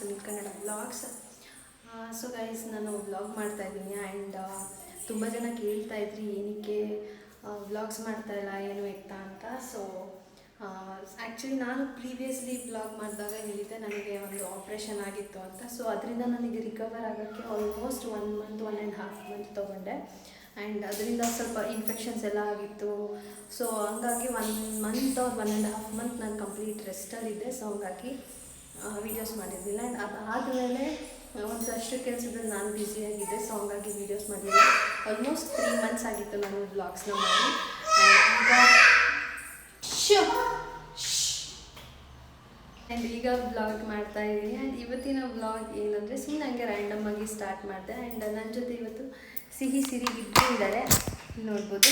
Sunil Kannada vlogs. So guys, ನಾನು vlog ಮಾಡ್ತಾಯಿದ್ದೀನಿ and ತುಂಬ ಜನ ಕೇಳ್ತಾಯಿದ್ರಿ ಏನಕ್ಕೆ ವ್ಲಾಗ್ಸ್ ಮಾಡ್ತಾಯಿಲ್ಲ ಏನು ಎತ್ತಾ ಅಂತ. ಸೊ ಆ್ಯಕ್ಚುಲಿ ನಾನು ಪ್ರೀವಿಯಸ್ಲಿ ವ್ಲಾಗ್ ಮಾಡಿದಾಗ ಹೇಳಿದ್ದೆ ನನಗೆ ಒಂದು ಆಪ್ರೇಷನ್ ಆಗಿತ್ತು ಅಂತ. ಸೊ ಅದರಿಂದ ನನಗೆ ರಿಕವರ್ ಆಗೋಕ್ಕೆ ಆಲ್ಮೋಸ್ಟ್ 1 ಮಂತ್ 1.5 ಮಂತ್ ತೊಗೊಂಡೆ ಆ್ಯಂಡ್ ಅದರಿಂದ ಸ್ವಲ್ಪ ಇನ್ಫೆಕ್ಷನ್ಸ್ ಎಲ್ಲ ಆಗಿತ್ತು. ಸೊ ಹಂಗಾಗಿ 1 ಮಂತ್ ಆರ್ 1.5 ಮಂತ್ ನಾನು ಕಂಪ್ಲೀಟ್ ರೆಸ್ಟಲ್ಲಿದ್ದೆ. ಸೊ ಹಂಗಾಗಿ ವೀಡಿಯೋಸ್ ಮಾಡಿರಲಿಲ್ಲ ಆ್ಯಂಡ್ ಅದಾದಮೇಲೆ ಒಂದಷ್ಟು ಕೆಲಸದಲ್ಲಿ ನಾನು ಬ್ಯುಸಿಯಾಗಿದ್ದೆ. ಸೊ ಹಂಗಾಗಿ ವೀಡಿಯೋಸ್ ಮಾಡಲಿಲ್ಲ. ಆಲ್ಮೋಸ್ಟ್ 3 ಮಂತ್ಸ್ ಆಗಿತ್ತು ನಾನು ವ್ಲಾಗ್ಸ್ನ ಮಾಡಿ. ಈಗ ವ್ಲಾಗ್ ಮಾಡ್ತಾಯಿದ್ದೀನಿ ಆ್ಯಂಡ್ ಇವತ್ತಿನ ವ್ಲಾಗ್ ಏನಂದರೆ ಸುಮ್ಮನೆ ಹಂಗೆ ರ್ಯಾಂಡಮ್ ಆಗಿ ಸ್ಟಾರ್ಟ್ ಮಾಡಿದೆ. ಆ್ಯಂಡ್ ನನ್ನ ಜೊತೆ ಇವತ್ತು ಸಿಹಿ ಸಿರಿ ಇಬ್ಬರು ಇದ್ದಾರೆ, ನೋಡ್ಬೋದು.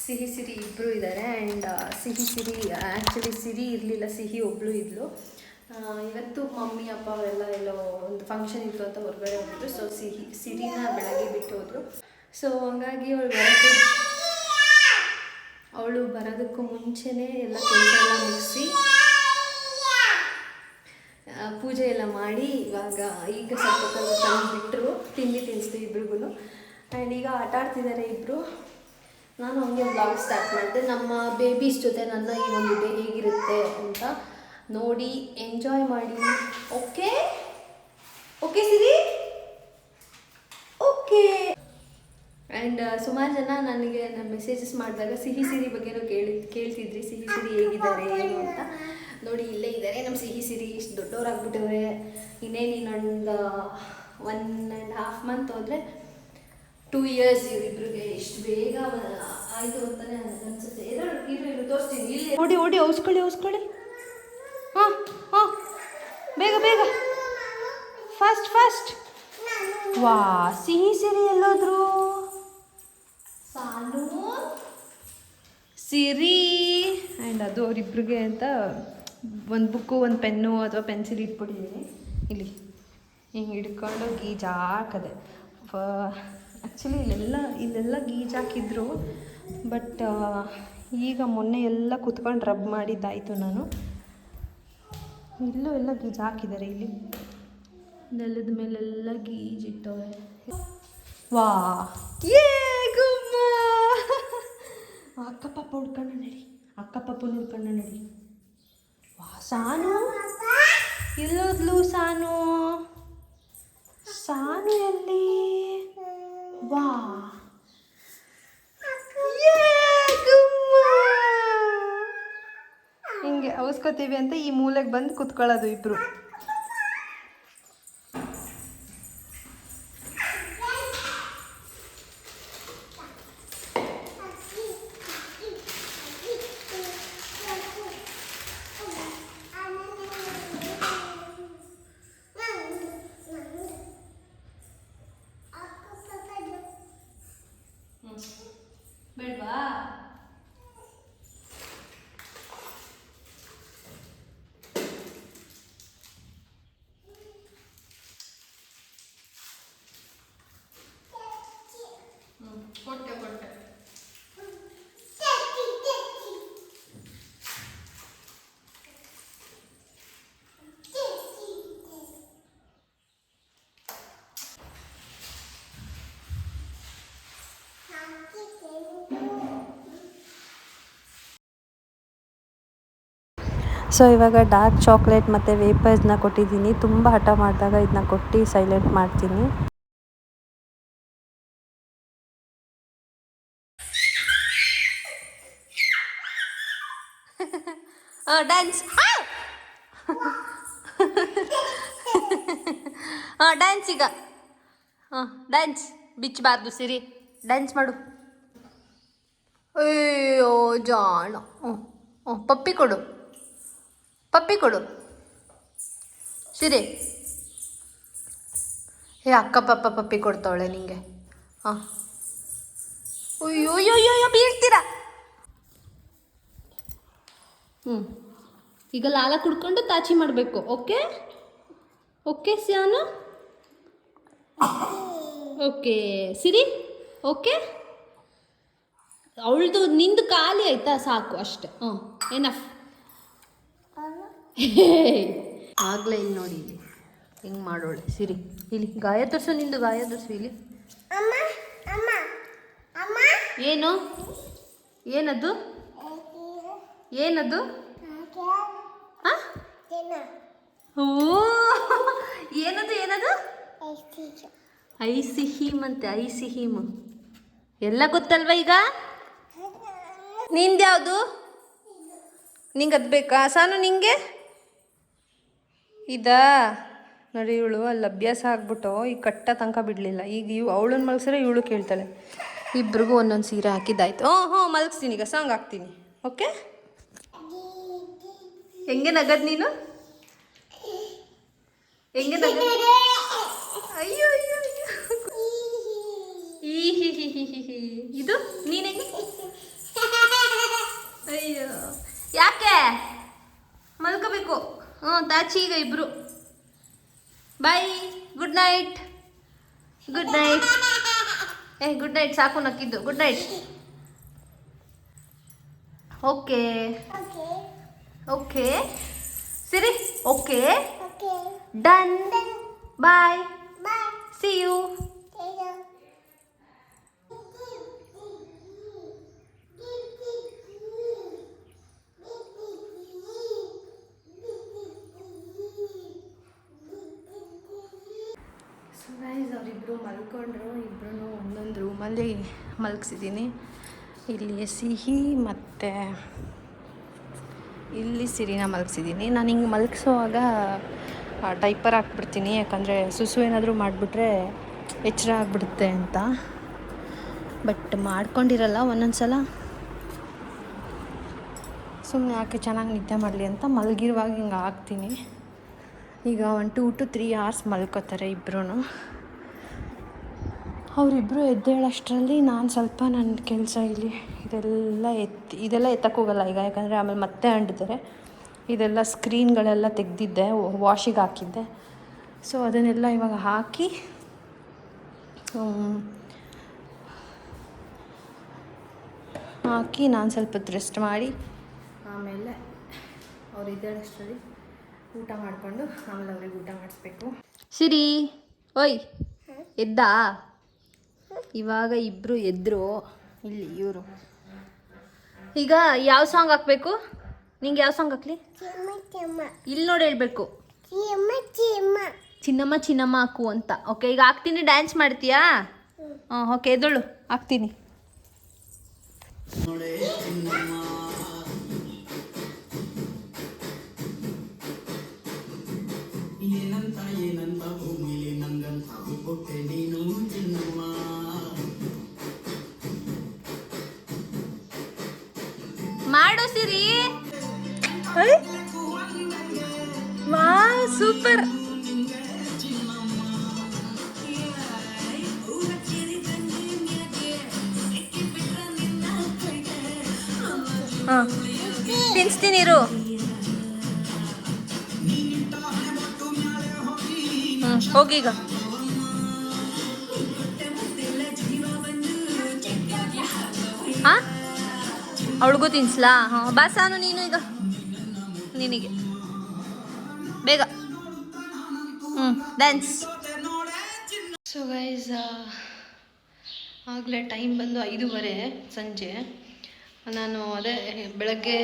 ಸಿಹಿ ಸಿರಿ ಇಬ್ಬರು ಇದ್ದಾರೆ ಆ್ಯಂಡ್ ಸಿಹಿ ಸಿರಿ ಆ್ಯಕ್ಚುಲಿ ಸಿರಿ ಇರಲಿಲ್ಲ, ಸಿಹಿ ಒಬ್ಬಳು ಇದ್ಲು. ಇವತ್ತು ಮಮ್ಮಿ ಅಪ್ಪ ಅವರೆಲ್ಲ ಎಲ್ಲೋ ಒಂದು ಫಂಕ್ಷನ್ ಇತ್ತು ಅಂತ ಹೊರಗಡೆ ಹೋಗಿದ್ರು. ಸೊ ಸಿರಿನ ಬೆಳಗ್ಗೆ ಬಿಟ್ಟು ಹೋದರು. ಸೊ ಹಂಗಾಗಿ ಅವಳು ಬರೋದಕ್ಕೂ ಮುಂಚೆನೇ ಎಲ್ಲ ಕೆಲಸ ಎಲ್ಲ ಮುಗಿಸಿ ಪೂಜೆ ಎಲ್ಲ ಮಾಡಿ ಈಗ ಸ್ವಲ್ಪ ತಂದು ಬಿಟ್ಟರು, ತಿಂಡಿ ತಿನ್ನಿಸ್ತು ಇಬ್ರಿಗೂ. ಆ್ಯಂಡ್ ಈಗ ಆಟ ಆಡ್ತಿದ್ದಾರೆ ಇಬ್ಬರು. ನಾನು ಹಂಗೆ ವ್ಲಾಗ್ ಸ್ಟಾರ್ಟ್ ಮಾಡಿದೆ. ನಮ್ಮ ಬೇಬೀಸ್ ಜೊತೆ ನನ್ನ ಈ ಒಂದು ಡೇ ಹೇಗಿರುತ್ತೆ ಅಂತ ನೋಡಿ ಎಂಜಾಯ್ ಮಾಡಿ. Okay okay Siri, okay. And ಸುಮಾರು ಜನ ನನಗೆ ಮೆಸೇಜಸ್ ಮಾಡಿದಾಗ ಸಿಹಿ ಸಿರಿ ಬಗ್ಗೆನೂ ಕೇಳ್ತಿದ್ರಿ, ಸಿಹಿ ಸಿರಿ ಹೇಗಿದ್ದಾರೆ ಏನು ಅಂತ. ನೋಡಿ ಇಲ್ಲೇ ಇದ್ದಾರೆ ನಮ್ಮ ಸಿಹಿ ಸಿರಿ. ಇಷ್ಟು ದೊಡ್ಡವರಾಗ್ಬಿಟ್ಟವ್ರೆ. ಇನ್ನೇನು ಇನ್ನೊಂದು 1.5 ಮಂತ್ ಹೋದರೆ 2 years ಇವರಿಬ್ರಿಗೆ. ಎಷ್ಟು ಬೇಗ ಆಯಿತು ಅಂತಾನೆ ಅನಿಸುತ್ತೆ. ಇರು ತೋರಿಸ್ತೀನಿ. ಇಲ್ಲಿ ಓಡಿ ಔಸ್ಕೊಳ್ಳಿ. ಹಾಂ ಬೇಗ ಫಾಸ್ಟ್. ವಾ, ಸಿಹಿ ಸಿರಿ ಎಲ್ಲೋದ್ರು? ಸಾನು, ಸಿರಿ ಆ್ಯಂಡ್ ಅದು ಅವರಿಬ್ರಿಗೆ ಅಂತ ಒಂದು ಬುಕ್ಕು, ಒಂದು ಪೆನ್ನು ಅಥವಾ ಪೆನ್ಸಿಲ್ ಇಟ್ಬಿಟ್ಟಿದ್ದೀನಿ. ಇಲ್ಲಿ ಹಿಂಗೆ ಹಿಡ್ಕೊಂಡು ಗೀಜಾಕದೆ. ಆ್ಯಕ್ಚುಲಿ ಇಲ್ಲೆಲ್ಲ ಗೀಜಾಕಿದ್ರು, ಬಟ್ ಈಗ ಮೊನ್ನೆ ಎಲ್ಲ ಕುತ್ಕೊಂಡು ರಬ್ ಮಾಡಿದ್ದಾಯಿತು. ನಾನು ಇಲ್ಲೂ ಎಲ್ಲ ಗೀಜು ಹಾಕಿದ್ದಾರೆ. ಇಲ್ಲಿ ನೆಲದ ಮೇಲೆಲ್ಲ ಗೀಜಿಟ್ಟವ್ರೆ. ವಾ, ಗುಮ್ಮ. ಅಕ್ಕಪಪ್ಪ ಹುಡ್ಕೊಂಡು ನಡಿ. ವಾ, ಸಾನು ಇಲ್ಲೋದ್ಲು. ಸಾನು ಎಲ್ಲಿ? ವಾ, ಹಿಂಗೆ ಅವಸ್ಕೋತೀವಿ ಅಂತ ಈ ಮೂಲೆಗೆ ಬಂದು ಕುತ್ಕೊಳ್ಳೋದು ಇಬ್ರು. ಬೇಡವಾ? ಕೊಟ್ಟೆ. ಸೊ ಇವಾಗ ಡಾರ್ಕ್ ಚಾಕ್ಲೇಟ್ ಮತ್ತು ವೇಪರ್ಸ್ನ ಕೊಟ್ಟಿದ್ದೀನಿ. ತುಂಬ ಹಠ ಮಾಡಿದಾಗ ಇದನ್ನ ಕೊಟ್ಟು ಸೈಲೆಂಟ್ ಮಾಡ್ತೀನಿ. ಡ್ಯಾನ್ಸ್ ಡ್ಯಾನ್ಸ್ ಈಗ. ಡ್ಯಾನ್ಸ್ ಬಿಚ್ಚಬಾರ್ದು ಸಿರಿ, ಡ್ಯಾನ್ಸ್ ಮಾಡು. ಅಯ್ಯೋ ಜಾಣ. ಪಪ್ಪಿ ಕೊಡು ಸಿರಿ. ಅಕ್ಕ ಪಪ್ಪಿ ಕೊಡ್ತಾವಳೆ ನಿಂಗೆ. ಅಯ್ಯೋ ಬೀಳ್ತೀರಾ. ಈಗ ಲಾಲ ಕುಡ್ಕೊಂಡು ತಾಚಿ ಮಾಡಬೇಕು. ಓಕೆ ಸಿಯಾನು. ಓಕೆ ಸಿರಿ. ಓಕೆ, ಅವಳದು ನಿಂದು ಖಾಲಿ ಆಯ್ತಾ? ಸಾಕು ಅಷ್ಟೆ. ಎನಫ್. ಆಗಲೇ ಇಲ್ಲಿ ನೋಡಿ ಇಲ್ಲಿ ಹಿಂಗೆ ಮಾಡೋಳೆ ಸಿರಿ. ಇಲ್ಲಿ ಗಾಯ ತೋರಿಸು, ನಿಂದು ಗಾಯ ತೋರಿಸು ಇಲ್ಲಿ. ಏನು ಏನದು ಏನದು? ಓ ಏನದು ಏನದು? ಐಸಿ ಹೀಮ್ ಅಂತೆ, ಐಸಿ ಹೀಮ್. ಎಲ್ಲ ಗೊತ್ತಲ್ವ ಈಗ? ನಿಂದ್ಯಾವುದು? ನಿಂಗೆ ಅದು ಬೇಕಾ ಸಾನು? ನಿಂಗೆ ಇದಾ ನೋಡಿ. ಇವಳು ಅಲ್ಲಿ ಅಭ್ಯಾಸ ಆಗ್ಬಿಟ್ಟು ಈಗ ಕಟ್ಟ ತನಕ ಬಿಡಲಿಲ್ಲ. ಈಗ ಅವಳನ್ನ ಮಲಗಿಸಿದ್ರೆ ಇವಳು ಕೇಳ್ತಾಳೆ. ಇಬ್ರಿಗೂ ಒಂದೊಂದು ಸೀರೆ ಹಾಕಿದ್ದಾಯ್ತು. ಹ್ಞೂ ಮಲಗಿಸ್ತೀನಿ, ಈಗ ಸಾಂಗ್ ಹಾಕ್ತೀನಿ. ಓಕೆ? ಹೆಂಗೆ ನಗದ್ ನೀನು? ಹೆಂಗೆ ನಗದ್? ಅಯ್ಯೋ ಅಯ್ಯೋ ಅಯ್ಯೋ. ಈ ಹಿ ಹಿ ಹಿ ಹಿ ಹಿ. ಇದು ನೀನೆಂಗೆ? ಅಯ್ಯೋ ಯಾಕೆ ಮಲ್ಕೋಬೇಕು? ಹ್ಞೂ ತಾಚಿ ಈಗ ಇಬ್ರು. Bye, good night. Good night. Good night ಸಾಕು ನಕ್ಕಿದ್ದು. Good night. ಓಕೆ ಓಕೆ ಸರಿ. Okay done. Bye. See you. So guys ಅವರಿಬ್ಬರು ಮಲ್ಕೊಂಡ್ರು. ಇಬ್ಬರೂ ಒಂದೊಂದು ರೂಮಲ್ಲಿ ಮಲಗಿಸಿದ್ದೀನಿ. ಇಲ್ಲಿ ಸಿಹಿ ಮತ್ತು ಇಲ್ಲಿ ಸಿರಿನ ಮಲಗಿಸಿದ್ದೀನಿ. ನಾನು ಹಿಂಗೆ ಮಲಗಿಸೋವಾಗ ಡೈಪರ್ ಹಾಕ್ಬಿಡ್ತೀನಿ, ಯಾಕಂದರೆ ಸುಸು ಏನಾದರೂ ಮಾಡಿಬಿಟ್ರೆ ಎಚ್ಚರ ಆಗಿಬಿಡುತ್ತೆ ಅಂತ. ಬಟ್ ಮಾಡ್ಕೊಂಡಿರಲ್ಲ ಒಂದೊಂದು ಸಲ. ಸುಮ್ಮನೆ ಯಾಕೆ ಚೆನ್ನಾಗಿ ನಿದ್ದೆ ಮಾಡಲಿ ಅಂತ ಮಲಗಿರುವಾಗ ಹಿಂಗೆ ಹಾಕ್ತೀನಿ. ಈಗ 1 2 to 3 hours ಮಲ್ಕೋತಾರೆ ಇಬ್ಬರೂ. ಅವರಿಬ್ಬರು ಎದ್ದೇಳಷ್ಟರಲ್ಲಿ ನಾನು ಸ್ವಲ್ಪ ನನ್ನ ಕೆಲಸ ಇಲ್ಲಿ ಇದೆಲ್ಲ ಎತ್ತಕ್ಕೆ ಹೋಗಲ್ಲ ಈಗ, ಯಾಕಂದರೆ ಆಮೇಲೆ ಮತ್ತೆ ಅಂಟಿದ್ದಾರೆ. ಇದೆಲ್ಲ ಸ್ಕ್ರೀನ್ಗಳೆಲ್ಲ ತೆಗೆದಿದ್ದೆ, ವಾಷಿಗೆ ಹಾಕಿದ್ದೆ. ಸೊ ಅದನ್ನೆಲ್ಲ ಇವಾಗ ಹಾಕಿ ನಾನು ಸ್ವಲ್ಪ ಹೊತ್ತು ರೆಸ್ಟ್ ಮಾಡಿ ಆಮೇಲೆ ಅವ್ರು ಎದ್ದೇಳಷ್ಟರಲ್ಲಿ ಊಟ ಮಾಡಿಕೊಂಡು ಆಮೇಲೆ ಅವ್ರಿಗೆ ಊಟ ಮಾಡಿಸ್ಬೇಕು. ಸಿರಿ ಓಯ್ ಎದ್ದಾ? ಇವಾಗ ಇಬ್ಬರು ಎದ್ರು. ಇಲ್ಲಿ ಇವರು. ಈಗ ಯಾವ ಸಾಂಗ್ ಹಾಕ್ಬೇಕು ನಿಂಗೆ? ಯಾವ ಸಾಂಗ್ ಹಾಕ್ಲಿ? ಇಲ್ಲಿ ನೋಡಿ ಹೇಳ್ಬೇಕು. ಚಿನ್ನಮ್ಮ ಚಿನ್ನಮ್ಮ ಹಾಕು ಅಂತ. ಓಕೆ ಈಗ ಹಾಕ್ತೀನಿ, ಡ್ಯಾನ್ಸ್ ಮಾಡ್ತೀಯಾ? ಹಾಂ ಓಕೆ ಎದ್ದಳು, ಹಾಕ್ತೀನಿ. ಮಾಡು ಸಿರಿ. ವಾ ಸೂಪರ್. ಹಾಂ ತಿನ್ಸ್ತೀನಿ ಇರು. ಹೋಗೀಗ. ಹಾಂ ಅವಳಿಗೂ ತಿನ್ಸ್ಲಾ? ಹಾಂ ಬಾಸಾನು ನೀನು ಈಗ ನಿನಗೆ ಬೇಗ. ಡ್ಯಾನ್ಸ್. ಸೊ ಗೈಸ್ ಆಗಲೇ ಟೈಮ್ ಬಂದು 5:30 ಸಂಜೆ. ನಾನು ಅದೇ ಬೆಳಗ್ಗೆ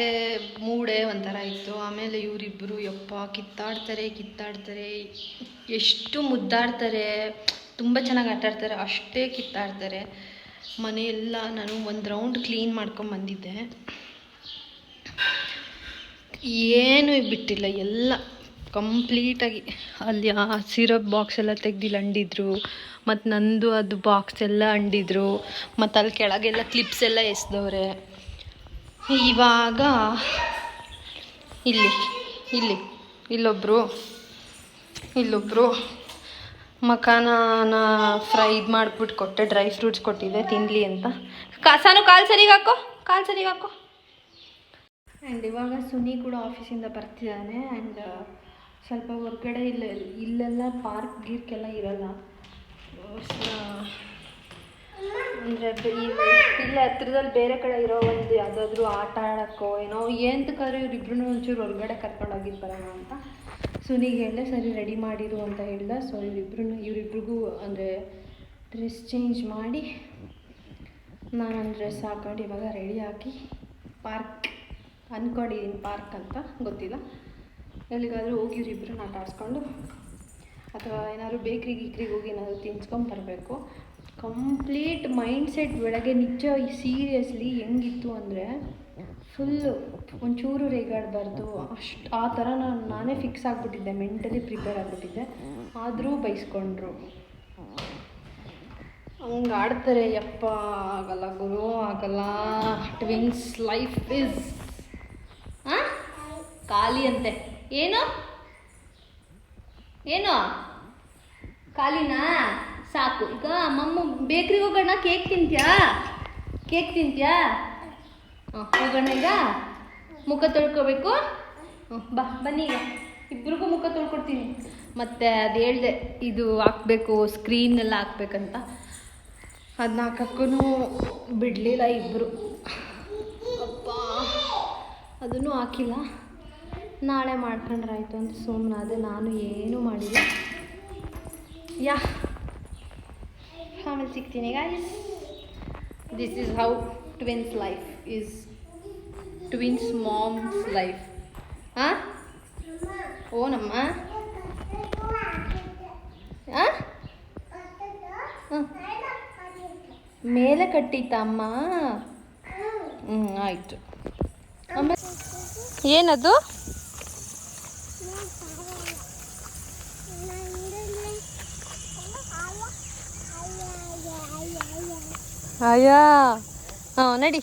ಮೂಡೇ ಒಂಥರ ಇತ್ತು. ಆಮೇಲೆ ಇವರಿಬ್ಬರು ಯಪ್ಪ ಕಿತ್ತಾಡ್ತಾರೆ, ಎಷ್ಟು ಮುದ್ದಾಡ್ತಾರೆ, ತುಂಬ ಚೆನ್ನಾಗಿ ಆಟಾಡ್ತಾರೆ, ಅಷ್ಟೇ ಕಿತ್ತಾಡ್ತಾರೆ. ಮನೆಯೆಲ್ಲ ನಾನು ಒಂದು ರೌಂಡ್ ಕ್ಲೀನ್ ಮಾಡ್ಕೊಂಬಂದಿದ್ದೆ, ಏನೂ ಬಿಟ್ಟಿಲ್ಲ, ಎಲ್ಲ ಕಂಪ್ಲೀಟಾಗಿ. ಅಲ್ಲಿ ಆ ಸಿರಪ್ ಬಾಕ್ಸ್ ಎಲ್ಲ ತೆಗ್ದಿಲ್ಲ ಅಂಡಿದ್ರು, ಮತ್ತು ನಂದು ಅದು ಬಾಕ್ಸ್ ಎಲ್ಲ ಅಂಡಿದ್ರು, ಮತ್ತು ಅಲ್ಲಿ ಕೆಳಗೆಲ್ಲ ಕ್ಲಿಪ್ಸ್ ಎಲ್ಲ ಎಸ್ದವ್ರೆ. ಇವಾಗ ಇಲ್ಲೊಬ್ಬರು ಮಖಾನ ಫ್ರೈ ಇದು ಮಾಡಿಬಿಟ್ಟು ಕೊಟ್ಟೆ, ಡ್ರೈ ಫ್ರೂಟ್ಸ್ ಕೊಟ್ಟಿದ್ದೆ ತಿನ್ನಲಿ ಅಂತ. ಕಾಸಾನು ಕಾಲು ಸರಿಗೆ ಹಾಕೋ. ಆ್ಯಂಡ್ ಇವಾಗ ಸುನಿ ಕೂಡ ಆಫೀಸಿಂದ ಬರ್ತಿದ್ದಾನೆ. ಆ್ಯಂಡ್ ಸ್ವಲ್ಪ ಹೊರಗಡೆ ಇಲ್ಲೆಲ್ಲ ಪಾರ್ಕ್ ಗೀರ್ಕೆಲ್ಲ ಇರಲ್ಲ, ಅಂದರೆ ಇಲ್ಲೇ ಹತ್ರದಲ್ಲಿ ಬೇರೆ ಕಡೆ ಇರೋ ಒಂದು ಯಾವುದಾದ್ರೂ ಆಟ ಆಡೋಕ್ಕೋ ಏನೋ ಎಂತಕ್ಕಾದ್ರೂ ಇವರಿಬ್ರು ಒಂಚೂರು ಹೊರಗಡೆ ಕರ್ಕೊಂಡೋಗಿದ್ದು ಬರೋಣ ಅಂತ. ಸುನಿಗೆ ಹೇಳಿದೆ ಸರಿ ರೆಡಿ ಮಾಡಿರು ಅಂತ ಹೇಳ್ದೆ. ಸೊ ಇವರಿಬ್ರಿಗೂ ಅಂದರೆ ಡ್ರೆಸ್ ಚೇಂಜ್ ಮಾಡಿ ನಾನೊಂದು ಡ್ರೆಸ್ ಹಾಕೊಂಡು ಇವಾಗ ರೆಡಿ ಹಾಕಿ ಪಾರ್ಕ್ ಅಂದ್ಕೊಂಡಿದ್ದೀನಿ, ಪಾರ್ಕ್ ಅಂತ ಗೊತ್ತಿಲ್ಲ, ಎಲ್ಲಿಗಾದರೂ ಹೋಗಿ ಇವರಿಬ್ಬರನ್ನ ಆಟ ಆಡಿಸ್ಕೊಂಡು ಅಥವಾ ಏನಾದ್ರು ಬೇಕ್ರಿಗೆ ಹೋಗಿ ಏನಾದರೂ ತಿನ್ಸ್ಕೊಂಡು ಬರಬೇಕು. ಕಂಪ್ಲೀಟ್ ಮೈಂಡ್ ಸೆಟ್ ಬೆಳಗ್ಗೆ ನಿಜ ಸೀರಿಯಸ್ಲಿ ಹೆಂಗಿತ್ತು ಅಂದರೆ ಫುಲ್ಲು ಒಂಚೂರು ರೇಗಾಡಬಾರ್ದು ಅಷ್ಟು ಆ ಥರ ನಾನೇ ಫಿಕ್ಸ್ ಆಗಿಬಿಟ್ಟಿದ್ದೆ, ಮೆಂಟಲಿ ಪ್ರಿಪೇರ್ ಆಗಿಬಿಟ್ಟಿದ್ದೆ. ಆದರೂ ಬೈಸ್ಕೊಂಡ್ರು. ಹಂಗೆ ಆಡ್ತಾರೆ ಯಪ್ಪ, ಆಗಲ್ಲ ಗುರು ಆಗಲ್ಲ. ಟ್ವಿನ್ಸ್ ಲೈಫ್ ಇಸ್ ಖಾಲಿ ಅಂತೆ. ಏನು ಏನು ಖಾಲಿನಾ? ಸಾಕು. ಈಗ ಮಮ್ಮ ಬೇಕ್ರಿಗೆ ಹೋಗೋಣ, ಕೇಕ್ ತಿಂತ್ಯಾ? ಹೋಗೋಣ. ಈಗ ಮುಖ ತೊಳ್ಕೊಬೇಕು. ಬನ್ನಿ, ಈಗ ಇಬ್ರಿಗೂ ಮುಖ ತೊಳ್ಕೊಡ್ತೀನಿ. ಮತ್ತು ಅದು ಹೇಳ್ದೆ ಇದು ಹಾಕ್ಬೇಕು, ಸ್ಕ್ರೀನ್ ಎಲ್ಲ ಹಾಕ್ಬೇಕಂತ. ಅದನ್ನ ಹಾಕಕ್ಕೂ ಬಿಡಲಿಲ್ಲ ಇಬ್ಬರು. ಅಪ್ಪ ಅದನ್ನು ಹಾಕಿಲ್ಲ, ನಾಳೆ ಮಾಡ್ಕೊಂಡ್ರಾಯ್ತು ಅಂತ ಸುಮ್ಮನಾದೆ. ನಾನು ಏನೂ ಮಾಡಿಲ್ಲ. ಆಮೇಲೆ ಸಿಗ್ತೀನಿ guys. This is how twins life is, twins moms life. ಹಾಂ ಓನಮ್ಮ. ಹಾಂ ಮೇಲೆ ಕಟ್ಟಿತ್ತಮ್ಮ. ಆಯಿತು. ಆಮೇಲೆ ಏನದು? ಅಯ್ಯಾ ಹಾಂ ನಡಿ.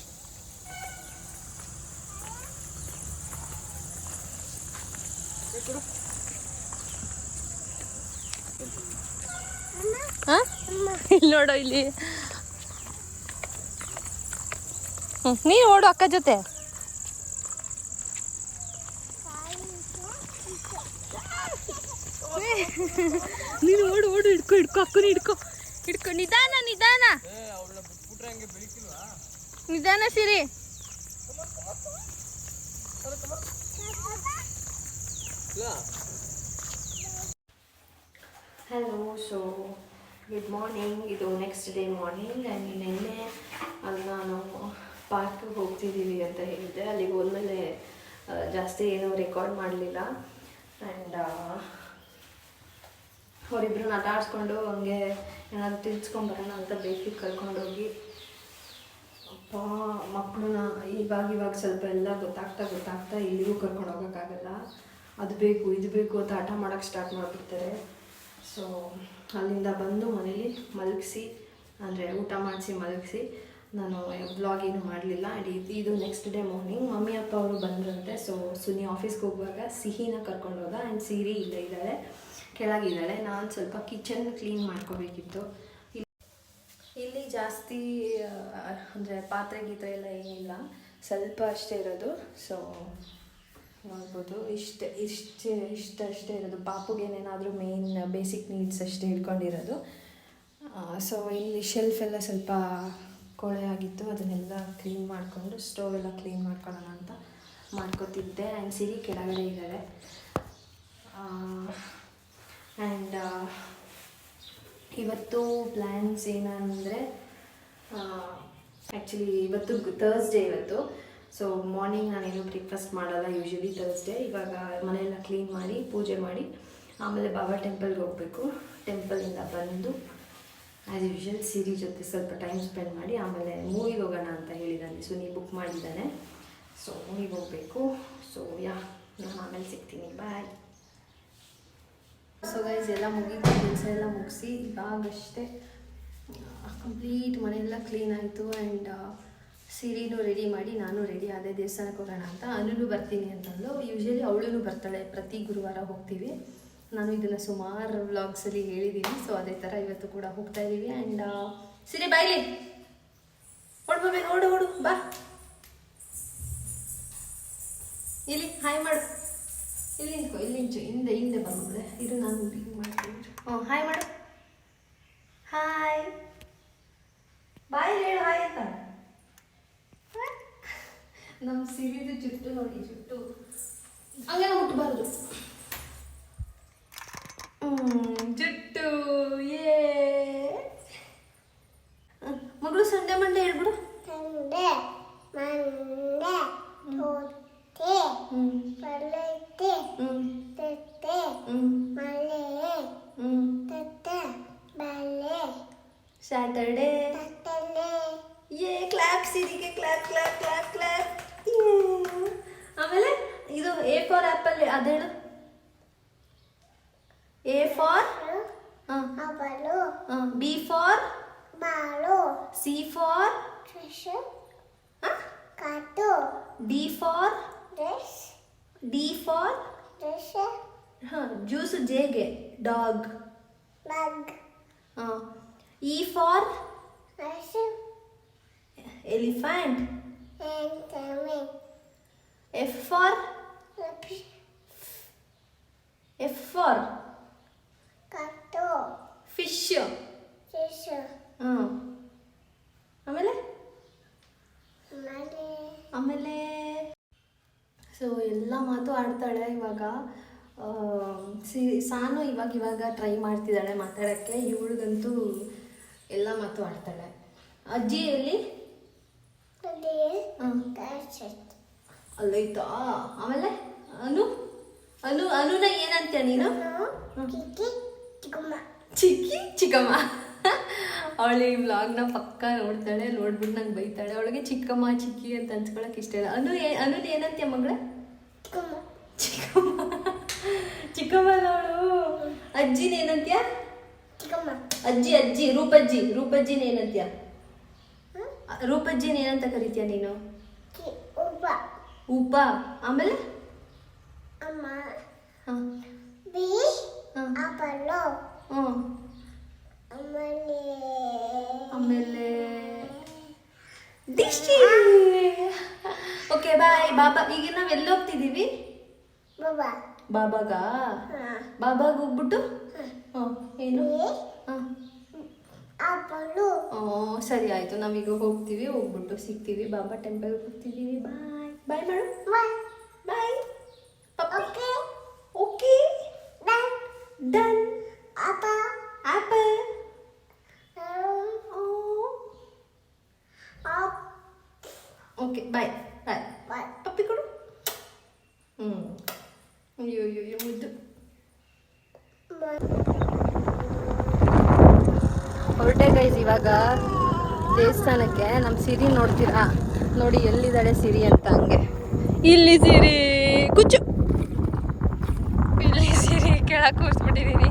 ಹಾಂ ಇಲ್ಲಿ ನೋಡೋ, ಇಲ್ಲಿ ನೀನು ಓಡು ಅಕ್ಕ ಜೊತೆ. ನೀನು ಓಡು ಹಿಡ್ಕೊ ಅಕ್ಕನ ಹಿಡ್ಕೊ ನಿಧಾನ Siri. Hello, so good morning. ಇದು ನೆಕ್ಸ್ಟ್ ಡೇ ಮಾರ್ನಿಂಗ್. ಆ್ಯಂಡ್ ನಿನ್ನೆ ಅಲ್ಲಿ ನಾನು ಪಾರ್ಕಿಗೆ ಹೋಗ್ತಿದ್ದೀವಿ ಅಂತ ಹೇಳಿದ್ದೆ. ಅಲ್ಲಿಗೆ ಹೋದ್ಮೇಲೆ ಜಾಸ್ತಿ ಏನೂ ರೆಕಾರ್ಡ್ ಮಾಡಲಿಲ್ಲ. ಆ್ಯಂಡ್ ಅವರಿಬ್ಬರನ್ನ ಆಟ ಆಡಿಸ್ಕೊಂಡು ಹಂಗೆ ಏನಾದರೂ ತಿಳ್ಸ್ಕೊಂಬರೋಣ ಅಂತ ಬೇಕಿಗೆ ಕರ್ಕೊಂಡೋಗಿ, ಅಪ್ಪ ಮಕ್ಕಳನ್ನ ಇವಾಗ ಸ್ವಲ್ಪ ಎಲ್ಲ ಗೊತ್ತಾಗ್ತಾ ಇಲ್ಲಿಗೂ ಕರ್ಕೊಂಡು ಹೋಗೋಕ್ಕಾಗಲ್ಲ. ಅದು ಬೇಕು ಇದು ಬೇಕು ಅಂತ ಆಟ ಮಾಡೋಕ್ಕೆ ಸ್ಟಾರ್ಟ್ ಮಾಡಿಬಿಡ್ತಾರೆ. ಸೊ ಅಲ್ಲಿಂದ ಬಂದು ಮನೇಲಿ ಮಲಗಿಸಿ, ಅಂದರೆ ಊಟ ಮಾಡಿಸಿ ಮಲಗಿಸಿ, ನಾನು ವ್ಲಾಗ್ ಏನು ಮಾಡಲಿಲ್ಲ. ಆ್ಯಂಡ್ ಇದು ನೆಕ್ಸ್ಟ್ ಡೇ ಮಾರ್ನಿಂಗ್ ಮಮ್ಮಿ ಅಪ್ಪ ಅವರು ಬಂದ್ರಂತೆ. ಸೊ ಸುನಿ ಆಫೀಸ್ಗೆ ಹೋಗುವಾಗ ಸಿಹಿನ ಕರ್ಕೊಂಡೋಗ. ಆ್ಯಂಡ್ ಸಿರಿ ಇಲ್ಲೇ ಇದ್ದಾಳೆ, ಕೆಳಗಿದ್ದಾಳೆ. ನಾನು ಸ್ವಲ್ಪ ಕಿಚನ್ ಕ್ಲೀನ್ ಮಾಡ್ಕೋಬೇಕಿತ್ತು. ಇಲ್ಲಿ ಜಾಸ್ತಿ ಅಂದರೆ ಪಾತ್ರೆ ಗೀತ್ರೆ ಎಲ್ಲ ಏನಿಲ್ಲ, ಸ್ವಲ್ಪ ಅಷ್ಟೇ ಇರೋದು. ಸೊ ನೋಡ್ಬೋದು, ಇಷ್ಟೇ ಇರೋದು. ಪಾಪುಗೇನೇನಾದರೂ ಮೇನ್ ಬೇಸಿಕ್ ನೀಡ್ಸ್ ಅಷ್ಟೇ ಇಟ್ಕೊಂಡಿರೋದು. ಸೊ ಇಲ್ಲಿ ಶೆಲ್ಫ್ ಎಲ್ಲ ಸ್ವಲ್ಪ ಕೊಳೆ ಆಗಿತ್ತು, ಅದನ್ನೆಲ್ಲ ಕ್ಲೀನ್ ಮಾಡಿಕೊಂಡು ಸ್ಟೋವ್ ಎಲ್ಲ ಕ್ಲೀನ್ ಮಾಡ್ಕೊಳ್ಳೋಣ ಅಂತ ಮಾಡ್ಕೋತಿದ್ದೆ. ಆ್ಯಂಡ್ ಸಿರಿ ಕೆಳಗಡೆ ಇದ್ದಾರೆ. ಆ್ಯಂಡ್ ಇವತ್ತು ಪ್ಲ್ಯಾನ್ಸ್ ಏನಂದರೆ, ಆ್ಯಕ್ಚುಲಿ ಇವತ್ತು ಥರ್ಸ್ಡೇ ಇವತ್ತು. ಸೊ ಮಾರ್ನಿಂಗ್ ನಾನೇನು ಬ್ರೇಕ್ಫಾಸ್ಟ್ ಮಾಡಲ್ಲ ಯೂಶ್ವಲಿ ಥರ್ಸ್ಡೇ. ಇವಾಗ ಮನೆಯೆಲ್ಲ ಕ್ಲೀನ್ ಮಾಡಿ ಪೂಜೆ ಮಾಡಿ ಆಮೇಲೆ ಬಾಬಾ ಟೆಂಪಲ್ಗೆ ಹೋಗಬೇಕು. ಟೆಂಪಲಿಂದ ಬಂದು ಆ್ಯಸ್ ಯೂಶ್ವಲ್ ಸಿರಿ ಜೊತೆ ಸ್ವಲ್ಪ ಟೈಮ್ ಸ್ಪೆಂಡ್ ಮಾಡಿ ಆಮೇಲೆ ಮೂವಿಗೆ ಹೋಗೋಣ ಅಂತ ಹೇಳಿದ್ದಾನೆ. ಸುನಿ ಬುಕ್ ಮಾಡಿದ್ದಾನೆ. ಸೊ ಮೂವಿಗೆ ಹೋಗಬೇಕು. ಸೊ ನಾನು ಆಮೇಲೆ ಸಿಗ್ತೀನಿ. ಬಾಯ್. ಸೊ ಗೈಸ್ ಎಲ್ಲ ಮುಗಿದು ಕೆಲಸ ಎಲ್ಲ ಮುಗಿಸಿ ಇವಾಗಷ್ಟೇ ಕಂಪ್ಲೀಟ್ ಮನೆಯೆಲ್ಲ ಕ್ಲೀನ್ ಆಯಿತು. ಆ್ಯಂಡ್ ಸಿರಿನೂ ರೆಡಿ ಮಾಡಿ ನಾನು ರೆಡಿ ಆದೆ ದೇವಸ್ಥಾನಕ್ಕೆ ಹೋಗೋಣ ಅಂತ. ಅನುನು ಬರ್ತೀನಿ ಅಂತಂದು. ಯೂಶ್ವಲಿ ಅವಳು ಬರ್ತಾಳೆ, ಪ್ರತಿ ಗುರುವಾರ ಹೋಗ್ತೀವಿ. ನಾನು ಇದನ್ನು ಸುಮಾರು ವ್ಲಾಗ್ಸಲ್ಲಿ ಹೇಳಿದ್ದೀನಿ. ಸೊ ಅದೇ ಥರ ಇವತ್ತು ಕೂಡ ಹೋಗ್ತಾ ಇದ್ದೀವಿ. ಆ್ಯಂಡ್ ಸಿರಿ ಬಾಯ್ಲಿ ಓಡ್ಬೇಕು, ಓಡು ಬಾ, ಇಲ್ಲಿ ಹಾಯ್ ಮಾಡು, ಇಲ್ಲಿ ನಿಂತ್ಕೊ, ಇಲ್ಲಿ ನಿಂಚು, ಹಿಂದೆ ಬಂದ್ಬಿಡ್ರೆ. ಇದು ನಾನು ಹಿಂಗೆ ಮಾಡ್ತೀನಿ. ಹಾಯ್ ಮಾಡು, ಹಾಯ್ ಬಾಯ್ ಹೇಳು ಹಾಯ್ ಅಂತ. ನಮ್ಮ ಸಿರಿದು ಜುಟ್ಟು ನೋಡಿ, ಜುಟ್ಟು ಹಂಗೆಲ್ಲ ಮುಟ್ಟಬಾರ್ದು. ಸಂಡೆ ಮಂಡೆ ಹೇಳ್ಬಿಡು. ಸಂಡೆ ಮಂಡೆ ತೋತೆ ಬಲೈತೆ ತತ್ತೆ ಮಳೆ ತತ್ತೆ ಬಲೆ ಸ್ಯಾಟರ್ಡೆ. ತತ್ತಲೆ ಯೇ ಕ್ಲಾಪ್ ಸಿರಿಗೆ ಕ್ಲಾಪ್ ಕ್ಲಾಪ್ ಕ್ಲಾಪ್ ಕ್ಲಾಪ್. ಆಮೇಲೆ ಇದು ಎ ಫಾರ್ ಆ್ಯಪಲ್ ಅದೇಳು. ಎ ಫಾರ್ ಅವಳು B for ball C for dress cat D for dress juice ಜೇಗೆ ಡಾಗ್. ಬಗ್ ಇ ಫಾರ್ ಡ್ರೆಸ್ ಎಲಿಫೆಂಟ್. ಎಂಟಮೆ F for cat fish. Dress ಆಮೇಲೆ ಮಳೆ ಆಮೇಲೆ ಸೊ ಎಲ್ಲ ಮಾತು ಆಡ್ತಾಳೆ ಇವಾಗ. ಸಾನು ಇವಾಗ ಟ್ರೈ ಮಾಡ್ತಿದ್ದಾಳೆ ಮಾತಾಡೋಕ್ಕೆ. ಇವಳಿಗಂತೂ ಎಲ್ಲ ಮಾತು ಆಡ್ತಾಳೆ. ಅಜ್ಜಿ ಎಲ್ಲಿ? ಅದೇ ಕಾಸತ್ ಅಲ್ಲೈತಾ. ಆಮೇಲೆ ಅನುನ ಏನಂತೀಯ ನೀನು? ಕಿಕ್ಕಿ ಚಿಕ್ಕಮ್ಮ ಚಿಕ್ಕಿ ಚಿಕ್ಕಮ್ಮ. ಅವಳು ಈ ವ್ಲಾಗ್ನ ಪಕ್ಕ ನೋಡ್ತಾಳೆ. ನೋಡ್ಬಿಟ್ಟು ನಂಗೆ ಬೈತಾಳೆ. ಅವಳಿಗೆ ಚಿಕ್ಕಮ್ಮ ಚಿಕ್ಕಿ ಅಂತ ಅನ್ಸ್ಕೊಳಕ್ಕೆ ಇಷ್ಟ ಇಲ್ಲ. ಅನು ಏನಂತೀಯ ಮಗಳ? ಚಿಕ್ಕಮ್ಮ ಚಿಕ್ಕಮ್ಮ. ಚಿಕ್ಕಮ್ಮನ ಅವಳು. ಅಜ್ಜಿನ ಏನಂತೀಯ? ಚಿಕ್ಕಮ್ಮ ಅಜ್ಜಿ ರೂಪಜ್ಜಿನ ಏನಂತೀಯ? ರೂಪಜ್ಜಿನ ಏನಂತ ಕರಿತೀಯ ನೀನು? ಉಬ್ಬ ಉಪ. ಆಮೇಲೆ ಅಮ್ಮ ಹಾಂ ಬಿ ಆಪಲ್ಲು ಆಮೇಲೆ ಡಿಶಿ. ಓಕೆ ಬಾಯ್ ಬಾಬಾ. ಈಗ ನಾವು ಎಲ್ಲಿ ಹೋಗ್ತಿದ್ದೀವಿ? ಬಾಬಾಗ ಹೋಗ್ಬಿಟ್ಟು ಏನು ಆಪಲ್ಲು ಸರಿ ಆಯ್ತು. ನಾವೀಗ ಹೋಗ್ಬಿಟ್ಟು ಸಿಗ್ತೀವಿ. ಬಾಬಾ ಟೆಂಪಲ್ಗೆ ಹೋಗ್ತಿದ್ದೀವಿ. ಬಾಯ್ ಬಾಯ್ ಮಾಡು. Bye. Okay okay done. Apple apple. Okay bye bye. ಪಪ್ಪಿ ಕೊಡು. ಅಯ್ಯೋ ಮುದ್ದು. ಹೊರಟೆ ಗೈಸ್ ಇವಾಗ ದೇವಸ್ಥಾನಕ್ಕೆ. ನಮ್ಮ ಸಿರಿ ನೋಡ್ತೀರಾ? ನೋಡಿ ಎಲ್ಲಿದ್ದಾಳೆ ಸಿರಿ ಅಂತ. ಹಂಗೆ ಇಲ್ಲಿ ಸಿರಿ ಕುಚ್ಚು. ಇಲ್ಲಿ ಸಿರಿ ಕೆಳಗೆ ಕೂರಿಸ್ಬಿಟ್ಟಿದ್ದೀನಿ.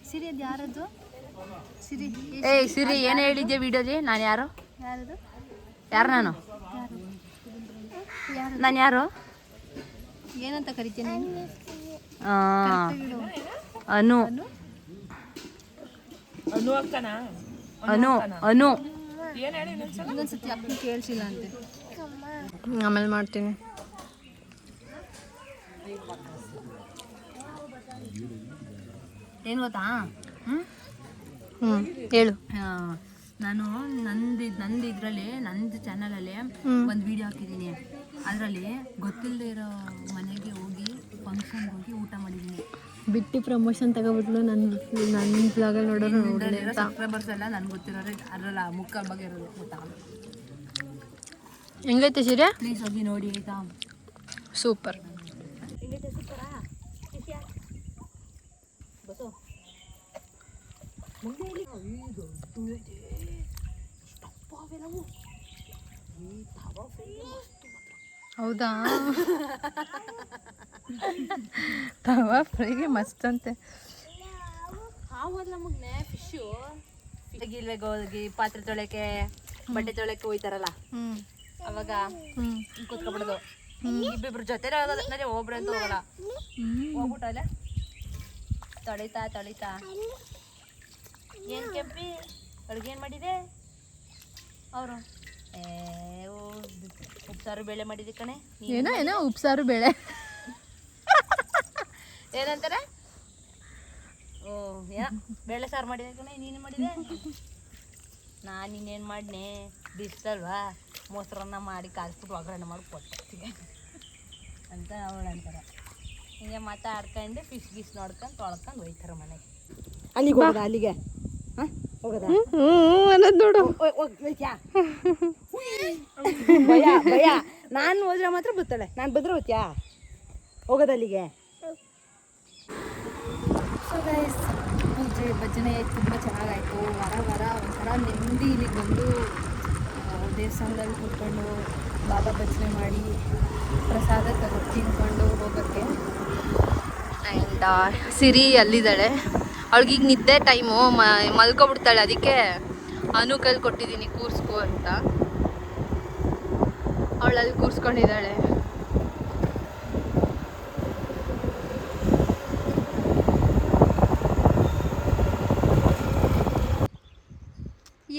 ಸಿರಿ ಅದು ಯಾರದು? ಸಿರಿ ಏಯ್ ಸಿರಿ ಏನು ಹೇಳಿದ್ಯಾ ವಿಡಿಯೋಲಿ? ನಾನು ಯಾರು? ನಾನು ಯಾರು ಏನಂತ ಕರಿತೀನಿ? ಅನು ಇನ್ನೊಂದ್ಸತಿ ಅಪ್ಪನ ಕೇಳಿಸಿಲ್ಲ ಅಂತೆ. ಆಮೇಲೆ ಮಾಡ್ತೀನಿ. ಏನು ಗೊತ್ತಾ? ಹೇಳು. ನಾನು ನಂದು ಇದರಲ್ಲಿ ನಂದು ಚಾನಲಲ್ಲಿ ಒಂದು ವಿಡಿಯೋ ಹಾಕಿದ್ದೀನಿ. ಅದರಲ್ಲಿ ಗೊತ್ತಿಲ್ಲದೆ ಇರೋ ಮನೆಗೆ ಹೋಗಿ ಫಂಕ್ಷನ್ಗೆ ಹೋಗಿ ಊಟ ಮಾಡಿದ್ದೀನಿ. ಬಿಟ್ಟು ಪ್ರಮೋಷನ್ ತಗೋಬಿಟ್ಲು. ನನ್ನ ಬ್ಲಾಗಲ್ಲಿ ನೋಡೋರು ನೋಡಲಿರೋ ಸಬ್ಸ್ಕ್ರೈಬರ್ಸ್ ಎಲ್ಲ ನನಗೆ ಗೊತ್ತಿರೋರು ಅದರಲ್ಲ ಮುಕ್ಕಾಲು ಬಗ್ಗೆ ಇರೋದು ಗೊತ್ತಾಗಲ್ಲ. ಹೆಂಗೈತೆ ಸೀರೆ? ಪ್ಲೀಸ್ ಹೋಗಿ ನೋಡಿ ಆಯಿತಾ? ಸೂಪರ್. ಹೆಂಗೈತೆ? ಸೂಪರಾ? ಬಸು ಹೌದಾ? ತವಾ ಫ್ರೈಗೆ ಮಸ್ತ್ ಅಂತೆ. ನಮಗೆ ಫಿಶು ಇಲ್ವೇಗ ಹೋಗಿ ಪಾತ್ರೆ ತೊಳೆಕೆ ಬಟ್ಟೆ ತೊಳೆಕೆ ಹೋಯ್ತಾರಲ್ಲ ಅವಾಗ ಕೂತ್ಕೊಬಿಡೋದು. ಇಬ್ಬಿಬ್ರು ಜೊತೆ ಹೋಗೋದ್ರೆ ಒಬ್ರಂತ ಹೋಗಲ್ಲ. ಹೋಗ್ಬಿಟ್ಟಲ್ಲ ತೊಳಿತಾ ಏನು ಕೆಂಪಿ ಅಡುಗೆ ಏನು ಮಾಡಿದೆ ಅವರು? ಉಪ್ಸಾರು ಬೇಳೆ ಮಾಡಿದೆ ಕಣೆ. ಏನೋ ಉಪ್ಸಾರು ಬೇಳೆ ಏನಂತಾರೆ? ಓ ಏನೋ ಬೇಳೆ ಸಾರು ಮಾಡಿದೆ ಕಣೆ. ನೀನು ಮಾಡಿದೆ? ನಾನು ಇನ್ನೇನು ಮಾಡಿದೆ, ಬಿಸ್ತಲ್ವಾ ಮೊಸರನ್ನ ಮಾಡಿ ಕಾಲ್ಸ್ಬಿಟ್ಟು ಒಗ್ಗರಣೆ ಮಾಡಿ ಕೊಡ್ತೀನಿ ಅಂತ ಅವಳು ಅಂತಾರೆ. ಹಿಂಗೆ ಮಾತಾಡ್ಕೊಂಡು ಫಿಶ್ ಗೀಸ್ ನೋಡ್ಕೊಂಡು ತೊಳ್ಕೊಂಡು ಹೋಯ್ತಾರೆ ಮನೆಗೆ. ಅಲ್ಲಿಗೆ ಹೋಗೋದ? ಅಲ್ಲಿಗೆ ಹಾಂ ಹೋಗೋದ? ಅನ್ನೋದು ನೋಡು. ಭಯ ನಾನು ಹೋದ್ರೆ ಮಾತ್ರ ಬತ್ತಾಳೆ, ನಾನು ಬಂದ್ರೆ ಹೋಗ್ತೀಯಾ? ಹೋಗೋದ ಅಲ್ಲಿಗೆ? ಸೊ ಗೈಸ್, ಪೂಜೆ ಭಜನೆ ತುಂಬ ಚೆನ್ನಾಗಾಯಿತು. ವಾರ ಒಂಥರ ನೆಮ್ಮದಿ ಇಲ್ಲಿಗೆ ಬಂದು ದೇವಸ್ಥಾನದಲ್ಲಿ ಕೂತ್ಕೊಂಡು ಬಾಬಾ ಭಜನೆ ಮಾಡಿ ಪ್ರಸಾದ ತಿನ್ಕೊಂಡು ಹೋಗೋಕ್ಕೆ. ಆ್ಯಂಡ್ ಸಿರಿ ಅಲ್ಲಿದ್ದಾಳೆ. ಅವಳಿಗೀಗ ನಿದ್ದೆ ಟೈಮು, ಮಲ್ಕೊಬಿಡ್ತಾಳೆ. ಅದಕ್ಕೆ ಅನು ಕೈಲಿ ಕೊಟ್ಟಿದ್ದೀನಿ ಕೂರಿಸ್ಕೊ ಅಂತ. ಅವಳಲ್ಲಿ ಕೂರಿಸ್ಕೊಂಡಿದ್ದಾಳೆ.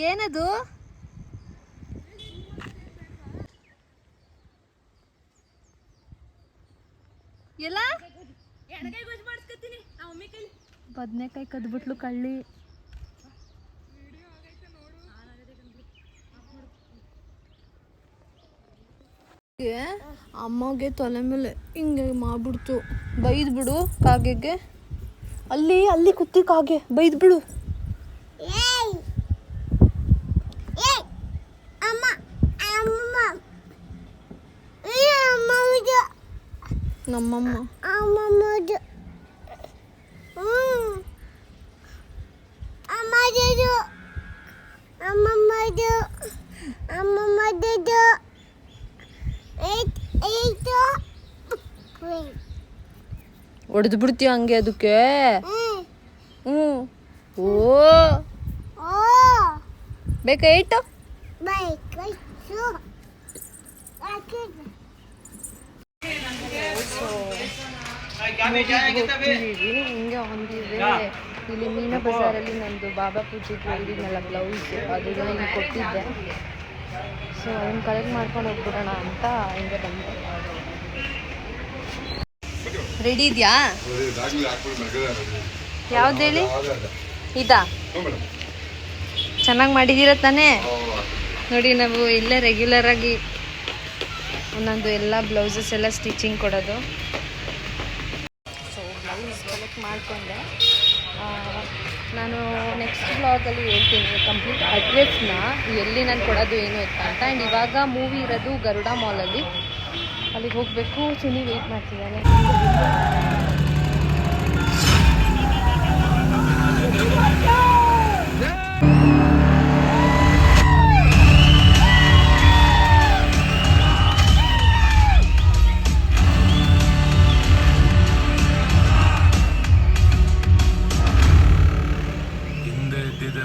ಏನದು? ಎಲ್ಲ ಬದನೆಕಾಯಿ ಕದ್ಬಿಟ್ಲು ಕಳ್ಳಿ. ಅಮ್ಮಗೆ ತಲೆ ಮೇಲೆ ಹಿಂಗೆ ಮಾಡ್ಬಿಡ್ತು. ಬೈದ್ ಬಿಡು ಕಾಗೆಗೆ. ಅಲ್ಲಿ ಕುತ್ತಿ ಕಾಗೆ, ಬೈದ್ ಬಿಡು. ನಮ್ಮಮ್ಮ ಹೊಡೆದು ಬಿಡ್ತೀಯ ಹಂಗೆ ಅದಕ್ಕೆ. ಓ ಬೇಕಾ ಏಟು? ಹಿಂಗೆ ಹೊಂದಿದೆ. ಇಲ್ಲಿ ಮೀನಾ ಬಜಾರಲ್ಲಿ ನಂದು ಬಾಬಾ ಪೂಜೆಗೆ ಹೇಳಿದ್ನಲ್ಲ ಬ್ಲೌಸ್, ಅದನ್ನ ಹಿಂಗೆ ಕೊಟ್ಟಿದ್ದೆ. ಸೊ ಅದನ್ನು ಕಲೆಕ್ಟ್ ಮಾಡ್ಕೊಂಡು ಹೋಗ್ಬಿಡೋಣ ಅಂತ ಹಿಂಗೆ ಬಂದೆ. ರೆಡಿ ಇದೆಯಾ? ಯಾವ್ದು ಹೇಳಿ? ಇದಾ? ಚೆನ್ನಾಗಿ ಮಾಡಿದ್ದೀರ ತಾನೇ? ನೋಡಿ, ನಾವು ಇಲ್ಲೇ ರೆಗ್ಯುಲರ್ ಆಗಿ ಒಂದೊಂದು ಎಲ್ಲ ಬ್ಲೌಸಸ್ ಎಲ್ಲ ಸ್ಟಿಚಿಂಗ್ ಕೊಡೋದು. ಸೊ ಬ್ಲೌಸ್ ಕಲೆಕ್ಟ್ ಮಾಡಿಕೊಂಡೆ. ನಾನು ನೆಕ್ಸ್ಟ್ ಬ್ಲಾಗಲ್ಲಿ ಹೇಳ್ತೀನಿ ಕಂಪ್ಲೀಟ್ ಅಡ್ರೆಸ್ನ, ಎಲ್ಲಿ ನಾನು ಕೊಡೋದು ಏನು ಇತ್ತ ಅಂತ. ಆ್ಯಂಡ್ ಇವಾಗ ಮೂವಿ ಇರೋದು ಗರುಡ ಮಾಲಲ್ಲಿ, ಅಲ್ಲಿಗೆ ಹೋಗಬೇಕು. ಸುನಿ ವೆಯ್ಟ್ ಮಾಡ್ತಿದ್ದಾನೆ.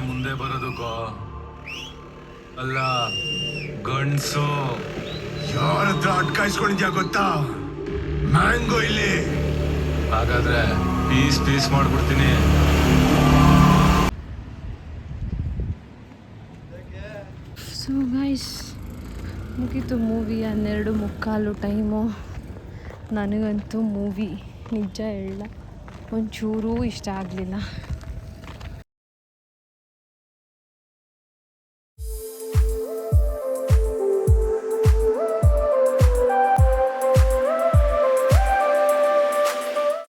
ಮುಂದೆ ಬರೋದಕ್ಕೋ ಅಲ್ಲ, ಗಂಡ್ಸು ಯಾರ ಹತ್ರ ಅಟ್ಕಾಯಿಸ್ಕೊಂಡಿದ್ಯಾ ಗೊತ್ತಾ? ಮ್ಯಾಂಗೋ ಇಲ್ಲಿ. ಹಾಗಾದ್ರೆ ಪೀಸ್ ಮಾಡ್ಬಿಡ್ತೀನಿ. ಸೊ ಗೈಸ್, ಮುಗೀತು ಮೂವಿ. 12:45 ಟೈಮು. ನನಗಂತೂ ಮೂವಿ ನಿಜ ಹೇಳ ಒಂಚೂರೂ ಇಷ್ಟ ಆಗಲಿಲ್ಲ.